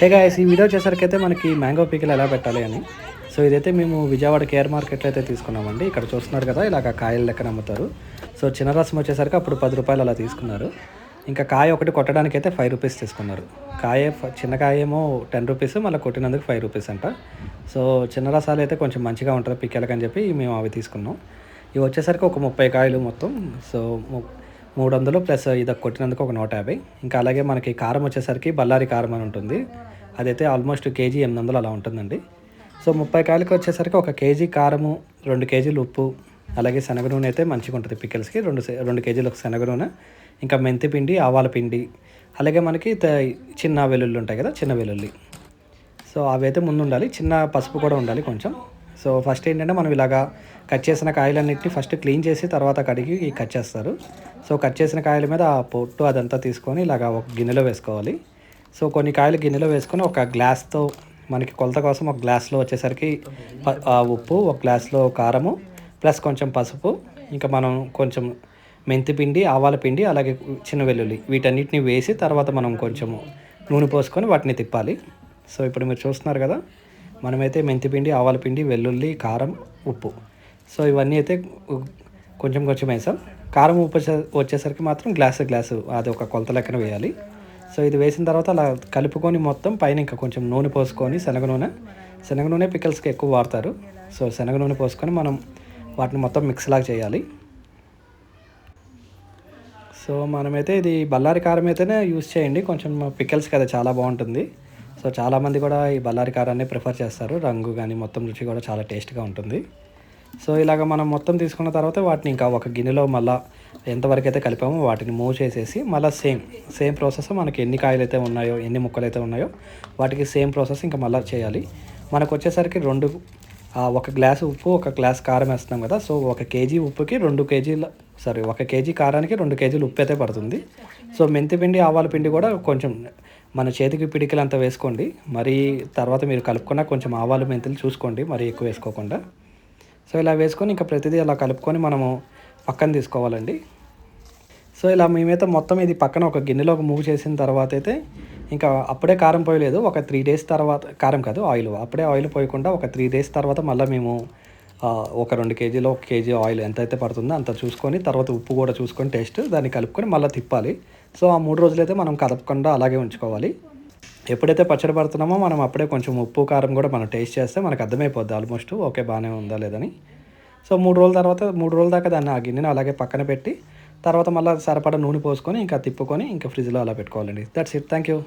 Hey guys, ఈ video వచ్చేసరికైతే మనకి mango pickle ఎలా పెట్టాలి అని. సో ఇదైతే మేము విజయవాడ కేఆర్ మార్కెట్లో అయితే తీసుకున్నామండి. ఇక్కడ చూస్తున్నారు కదా, ఇలాగ కాయలు లెక్కన అమ్ముతారు. సో చిన్న రసం వచ్చేసరికి అప్పుడు ₹10 అలా తీసుకున్నారు. ఇంకా కాయ ఒకటి కొట్టడానికి అయితే ₹5 తీసుకున్నారు. చిన్న కాయ ఏమో ₹10, మళ్ళీ కొట్టినందుకు ₹5 అంట. సో చిన్న రసాలు అయితే కొంచెం మంచిగా ఉంటుంది పిక్కలకని చెప్పి మేము అవి తీసుకున్నాం. ఇవి వచ్చేసరికి ఒక 30 కాయలు మొత్తం. సో 300 ప్లస్ ఇది కొట్టినందుకు ఒక 150. ఇంకా అలాగే మనకి కారం వచ్చేసరికి బళ్ళారి కారం అని ఉంటుంది. అదైతే ఆల్మోస్ట్ కేజీ 800 అలా ఉంటుందండి. సో 30 కాయలకి వచ్చేసరికి 1 కేజీ కారము, 2 కేజీలు ఉప్పు, అలాగే శనగ నూనె అయితే మంచిగా ఉంటుంది పికిల్స్కి. 2 కేజీలు శనగ నూనె, ఇంకా మెంతి పిండి, ఆవాల పిండి, అలాగే మనకి చిన్న వెల్లుల్లి ఉంటాయి కదా, చిన్న వెల్లుల్లి. సో అవి అయితే ముందు ఉండాలి. చిన్న పసుపు కూడా ఉండాలి కొంచెం. సో ఫస్ట్ ఏంటంటే మనం ఇలాగా కట్ చేసిన కాయలన్నింటినీ ఫస్ట్ క్లీన్ చేసి తర్వాత కడిగి కట్ చేస్తారు. సో కట్ చేసిన కాయల మీద ఆ పొట్టు అదంతా తీసుకొని ఇలాగ ఒక గిన్నెలో వేసుకోవాలి. సో కొన్ని కాయలు గిన్నెలో వేసుకొని ఒక గ్లాస్తో మనకి కొలత కోసం ఒక గ్లాస్లో వచ్చేసరికి ఉప్పు, ఒక గ్లాస్లో కారము, ప్లస్ కొంచెం పసుపు, ఇంకా మనం కొంచెం మెంతి పిండి, ఆవాల పిండి, అలాగే చిన్న వెల్లుల్లి వీటన్నిటిని వేసి తర్వాత మనం కొంచెము నూనె పోసుకొని వాటిని తిప్పాలి. సో ఇప్పుడు మీరు చూస్తున్నారు కదా, మనమైతే మెంతిపిండి, ఆవాల పిండి, వెల్లుల్లి, కారం, ఉప్పు, సో ఇవన్నీ అయితే కొంచెం కొంచెం వేసాం. కారం, ఉప్పు వచ్చేసరికి మాత్రం గ్లాసు అది ఒక కొలత లెక్కన వేయాలి. సో ఇది వేసిన తర్వాత అలా కలుపుకొని మొత్తం పైన ఇంకా కొంచెం నూనె పోసుకొని శనగ నూనె పికల్స్కి ఎక్కువ వాడతారు. సో శనగ నూనె పోసుకొని మనం వాటిని మొత్తం మిక్స్ లాగా చేయాలి. సో మనమైతే ఇది బళ్ళారి కారం అయితేనే యూస్ చేయండి, కొంచెం పికల్స్కి అది చాలా బాగుంటుంది. సో చాలామంది కూడా ఈ బళ్ళారి కారాన్ని ప్రిఫర్ చేస్తారు. రంగు కానీ మొత్తం రుచి కూడా చాలా టేస్ట్గా ఉంటుంది. సో ఇలాగ మనం మొత్తం తీసుకున్న తర్వాత వాటిని ఇంకా ఒక గిన్నెలో మళ్ళీ ఎంతవరకు అయితే కలిపామో వాటిని మూవ్ చేసేసి మళ్ళీ సేమ్ ప్రాసెస్ మనకి ఎన్ని కాయలు అయితే ఉన్నాయో, ఎన్ని ముక్కలు అయితే ఉన్నాయో వాటికి సేమ్ ప్రాసెస్ ఇంకా మళ్ళీ చేయాలి. మనకు వచ్చేసరికి 1 గ్లాసు ఉప్పు, 1 గ్లాస్ కారం వేస్తున్నాం కదా. సో 1 కేజీ ఉప్పుకి 1 కేజీ కారానికి 2 కేజీలు ఉప్పు అయితే పడుతుంది. సో మెంతిపిండి, ఆవాల పిండి కూడా కొంచెం మన చేతికి పిడికిలంతా వేసుకోండి. మరి తర్వాత మీరు కలుపుకున్న కొంచెం ఆవాలు, మెంతులు చూసుకోండి, మరీ ఎక్కువ వేసుకోకుండా. సో ఇలా వేసుకొని ఇంకా ప్రతిదీ అలా కలుపుకొని మనము పక్కన తీసుకోవాలండి. సో ఇలా మేమైతే మొత్తం ఇది పక్కన ఒక గిన్నెలోకి మూవ్ చేసిన తర్వాత అయితే ఇంకా అప్పుడే కారం పోయలేదు. ఒక 3 డేస్ తర్వాత, కారం కాదు ఆయిల్, అప్పుడే ఆయిల్ పోయకుండా ఒక 3 డేస్ తర్వాత మళ్ళీ మేము ఒక 2 కేజీలో 1 కేజీ ఆయిల్ ఎంతైతే పడుతుందో అంత చూసుకొని, తర్వాత ఉప్పు కూడా చూసుకొని టేస్ట్ దాన్ని కలుపుకొని మళ్ళీ తిప్పాలి. సో ఆ 3 రోజులైతే మనం కదపకుండా అలాగే ఉంచుకోవాలి. ఎప్పుడైతే పచ్చడి పడుతున్నామో మనం అప్పుడే కొంచెం ఉప్పు, కారం కూడా మనం టేస్ట్ చేస్తే మనకు అర్థమైపోద్ది ఆల్మోస్ట్ ఓకే బాగానే ఉందా లేదని. సో 3 రోజుల దాకా దాన్ని ఆ గిన్నెని అలాగే పక్కన పెట్టి తర్వాత మళ్ళీ సరిపడా నూనె పోసుకొని ఇంకా తిప్పుకొని ఇంకా ఫ్రిడ్జ్లో అలా పెట్టుకోవాలండి. That's it. Thank you.